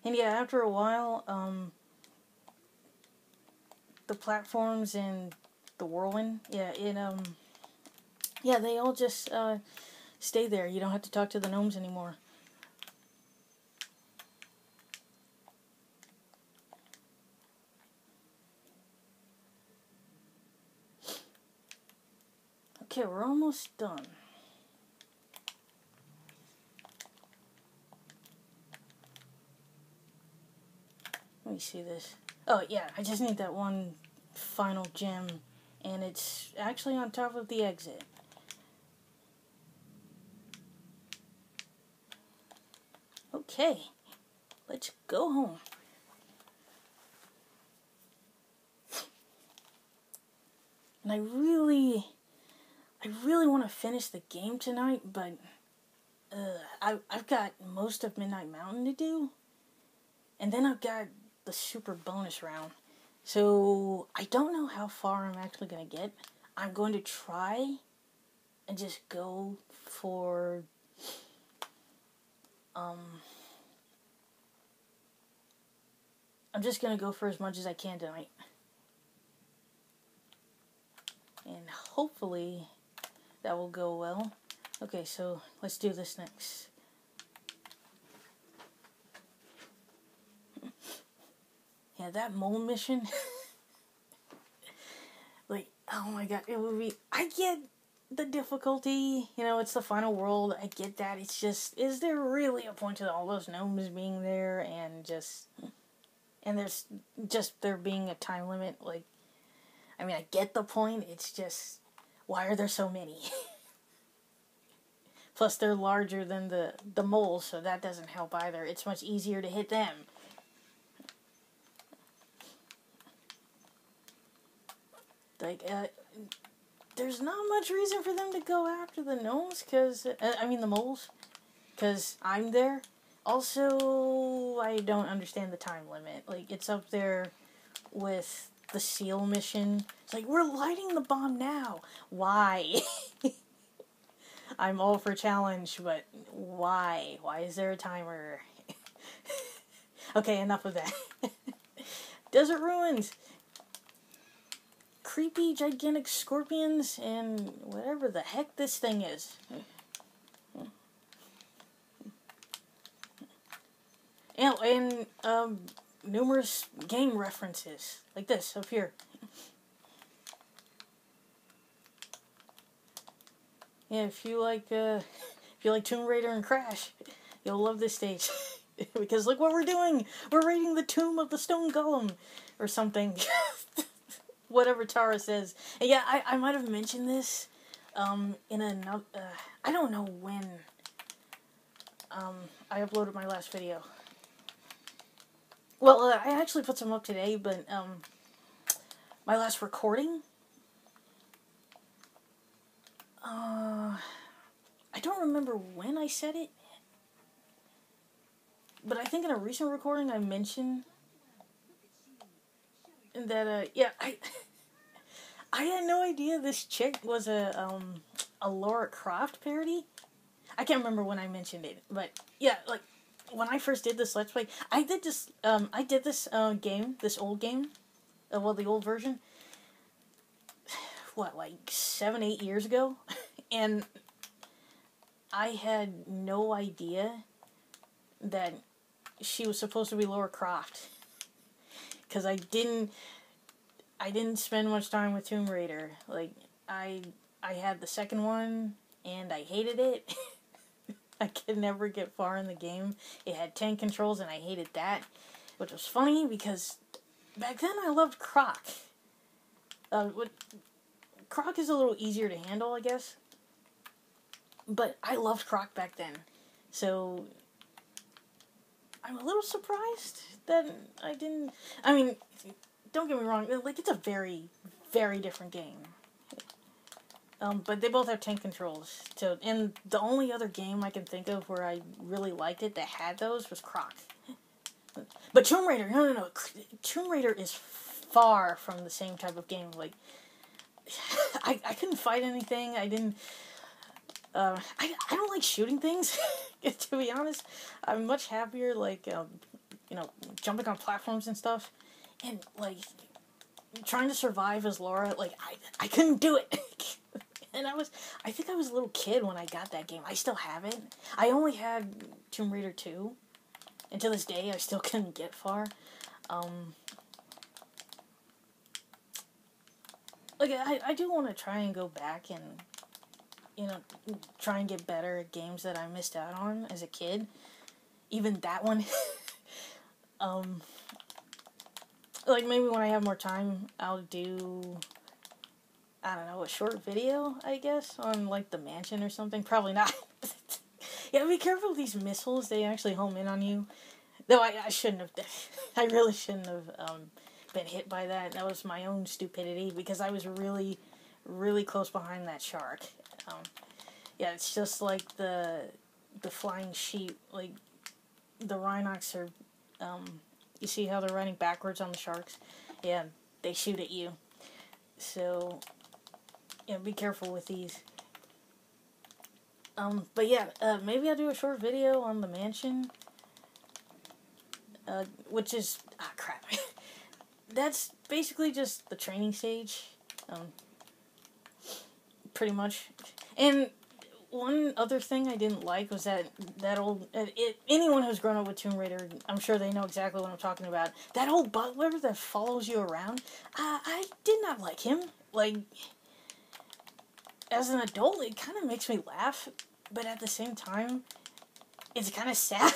And yeah, after a while, the platforms and the whirlwind, yeah, they all just, stay there. You don't have to talk to the gnomes anymore. Okay, we're almost done. Let me see this. Oh, yeah, I just need that one final gem, and it's actually on top of the exit. Okay, let's go home. And I really want to finish the game tonight, but I've got most of Midnight Mountain to do, and then I've got the super bonus round. So I don't know how far I'm actually going to get. I'm going to try and just go for I'm just going to go for as much as I can tonight. And hopefully that will go well. Okay, so let's do this next. Yeah, that mole mission. Like, oh my god, it would be... I get the difficulty, it's the final world. I get that. It's just, is there really a point to all those gnomes being there and just... And there's just there being a time limit? Like, I mean, I get the point. It's just, why are there so many? Plus, they're larger than the moles, so that doesn't help either. It's much easier to hit them. Like, there's not much reason for them to go after the gnomes, the moles, because I'm there. Also, I don't understand the time limit. Like, it's up there with the seal mission. It's like, we're lighting the bomb now. Why? I'm all for challenge, but why? Why is there a timer? Okay, enough of that. Desert ruins. Creepy, gigantic scorpions, and whatever the heck this thing is. And numerous game references, like this, up here. Yeah, if you like Tomb Raider and Crash, you'll love this stage. Because look what we're doing! We're raiding the tomb of the stone golem, or something. Whatever Tara says. And yeah, I might have mentioned this, in another, I don't know when, I uploaded my last video. Well, I actually put some up today, but, my last recording, I don't remember when I said it, but I think in a recent recording I mentioned that, I had no idea this chick was a Lara Croft parody. I can't remember when I mentioned it, but yeah, like, when I first did this Let's Play, I did this game, this old game, the old version, what, like 7-8 years ago? And I had no idea that she was supposed to be Lara Croft. Because I didn't spend much time with Tomb Raider. Like, I had the second one, and I hated it. I could never get far in the game. It had 10 controls, and I hated that. Which was funny, because back then I loved Croc. Croc is a little easier to handle, I guess. But I loved Croc back then. So, I'm a little surprised that I didn't... I mean, don't get me wrong, like, it's a very, very different game. But they both have 10 controls. So, and the only other game I can think of where I really liked it that had those was Croc. But Tomb Raider, no. Tomb Raider is far from the same type of game. Like, I couldn't fight anything. I didn't... I don't like shooting things, to be honest. I'm much happier, like, jumping on platforms and stuff, and like trying to survive as Laura. Like I couldn't do it. And I think I was a little kid when I got that game. I still have it. I only had Tomb Raider 2. And to this day, I still couldn't get far. I do want to try and go back and, try and get better at games that I missed out on as a kid. Even that one. Maybe when I have more time, I'll do, I don't know, a short video, I guess, on, the mansion or something. Probably not. Yeah, be careful with these missiles. They actually home in on you. Though I shouldn't have. I really shouldn't have been hit by that. That was my own stupidity because I was really, really close behind that shark. Yeah, it's just like the flying sheep. Like, the Rhinox are... you see how they're running backwards on the sharks? Yeah, they shoot at you. So, yeah, be careful with these. But yeah, maybe I'll do a short video on the mansion. Which is... Ah, crap. That's basically just the training stage. Pretty much. And one other thing I didn't like was that old... anyone who's grown up with Tomb Raider, I'm sure they know exactly what I'm talking about. That old butler that follows you around, I did not like him. Like, as an adult, it kind of makes me laugh. But at the same time, it's kind of sad.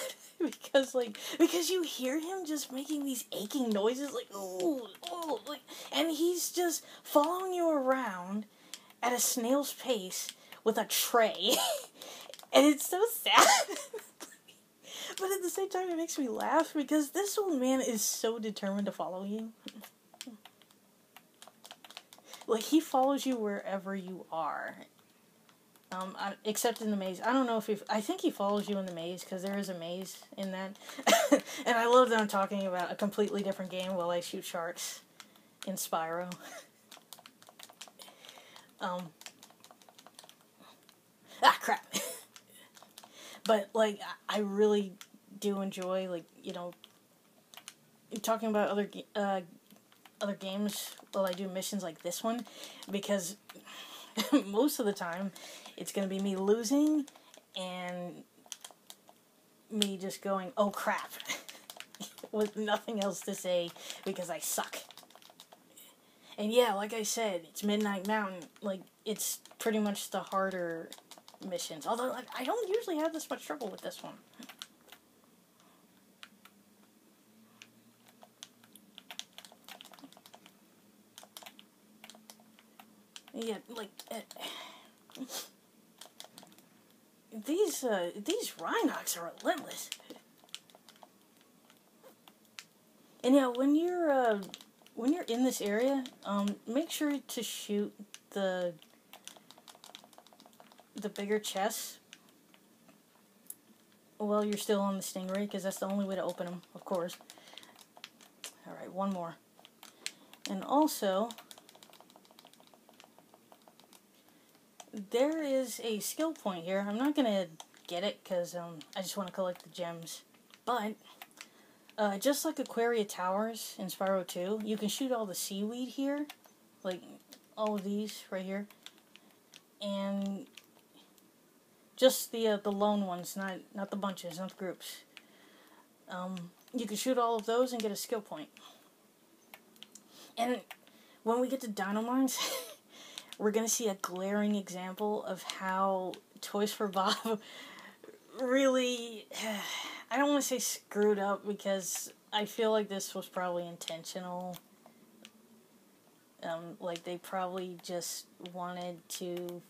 because you hear him just making these aching noises, like, ooh, ooh, like, and he's just following you around at a snail's pace with a tray. And it's so sad. But at the same time, it makes me laugh because this old man is so determined to follow you. Like, he follows you wherever you are. Except in the maze. I don't know if I think he follows you in the maze, because there is a maze in that. And I love that I'm talking about a completely different game while I shoot sharks in Spyro. Crap. But, I really do enjoy, talking about other games while I do missions like this one, because most of the time it's going to be me losing and me just going, oh crap, with nothing else to say because I suck. And yeah, like I said, it's Midnight Mountain. It's pretty much the harder missions. Although, I don't usually have this much trouble with this one. Yeah, these Rhinox are relentless. And yeah, when you're in this area, make sure to shoot the bigger chests while you're still on the stingray, because that's the only way to open them, of course. Alright, one more. And also, there is a skill point here. I'm not going to get it because I just want to collect the gems. But, just like Aquaria Towers in Spyro 2, you can shoot all the seaweed here. Like, all of these right here. And just the lone ones, not the bunches, not the groups. You can shoot all of those and get a skill point. And when we get to Dino Mines... we're going to see a glaring example of how Toys for Bob really, I don't want to say screwed up, because I feel like this was probably intentional. They probably just wanted to,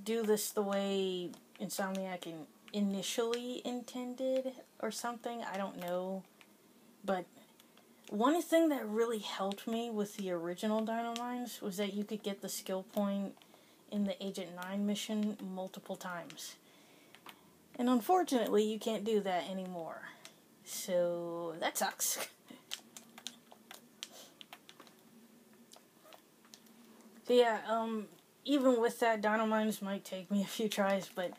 do this the way Insomniac initially intended or something. I don't know. But one thing that really helped me with the original Dino Mines was that you could get the skill point in the Agent 9 mission multiple times. And unfortunately, you can't do that anymore. So, that sucks. So yeah, even with that, Dino Mines might take me a few tries, but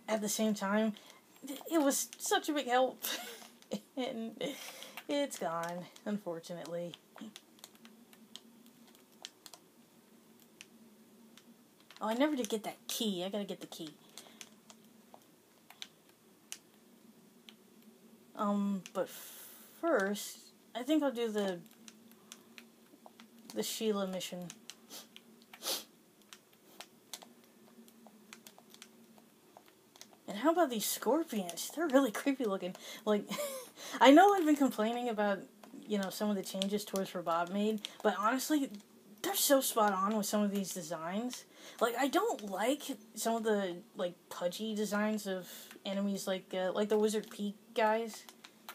at the same time, it was such a big help. And it's gone, unfortunately. Oh, I never did get that key. I gotta get the key. But first, I think I'll do the Sheila mission. And how about these scorpions? They're really creepy looking. Like, I know I've been complaining about, some of the changes Toys for Bob made, but honestly, they're so spot on with some of these designs. Like, I don't like some of the, like, pudgy designs of enemies like the Wizard Peak guys.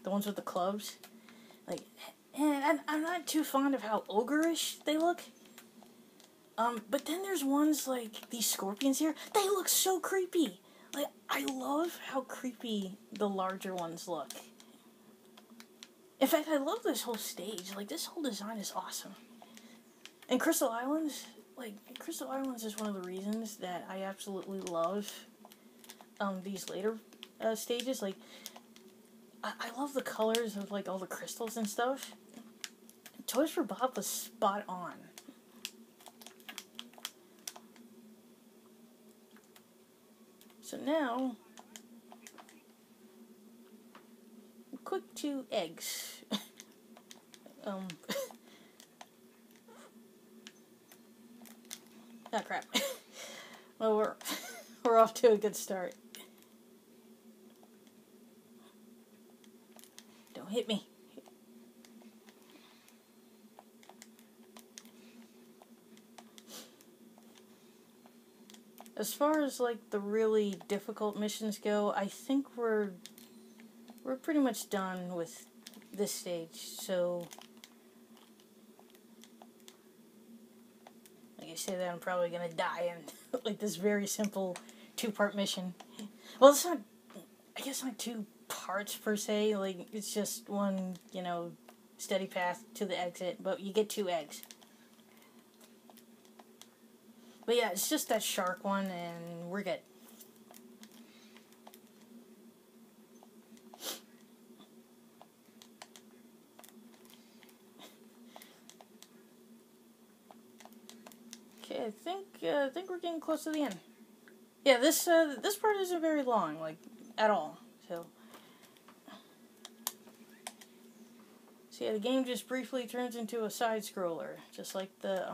The ones with the clubs. Like, and I'm not too fond of how ogre-ish they look. But then there's ones like these scorpions here. They look so creepy. Like, I love how creepy the larger ones look. In fact, I love this whole stage. Like, this whole design is awesome. And Crystal Islands is one of the reasons that I absolutely love these later stages. Like, I love the colors of, like, all the crystals and stuff. Toys for Bob was spot on. So now, quick 2 eggs. Oh crap. Well, we're off to a good start. Don't hit me. As far as, like, the really difficult missions go, I think we're pretty much done with this stage, so... Like I say that, I'm probably gonna die in, like, this very simple 2-part mission. Well, it's not... I guess not 2 parts, per se. Like, it's just one, steady path to the exit, but you get 2 eggs. But yeah, it's just that shark one, and we're good. Okay, I think we're getting close to the end. Yeah, this part isn't very long, like, at all. So yeah, the game just briefly turns into a side scroller, just like the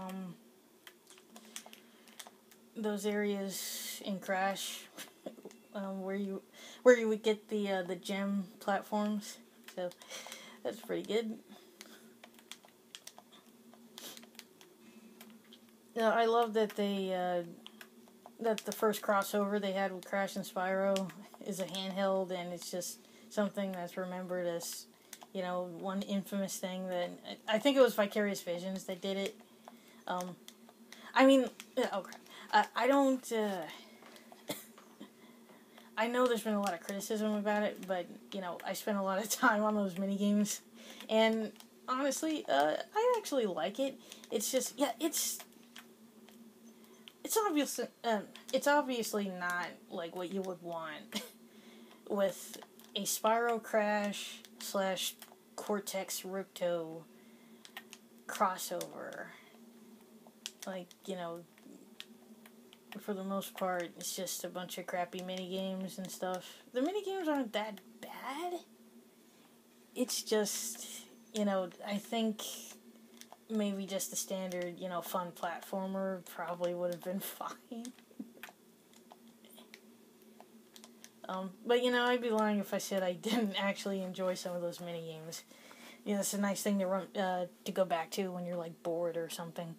those areas in Crash, where you would get the gem platforms. So that's pretty good. I love that that the first crossover they had with Crash and Spyro is a handheld, and it's just something that's remembered as, one infamous thing that I think it was Vicarious Visions that did it. I mean, oh crap. I don't, I know there's been a lot of criticism about it, but, I spent a lot of time on those minigames, and honestly, I actually like it. It's just, yeah, it's obviously not, like, what you would want with a Spyro Crash / Cortex Ripto crossover. Like, for the most part, it's just a bunch of crappy minigames and stuff. The minigames aren't that bad. It's just, I think maybe just the standard, fun platformer probably would have been fine. But, I'd be lying if I said I didn't actually enjoy some of those minigames. It's a nice thing to run, to go back to when you're, like, bored or something.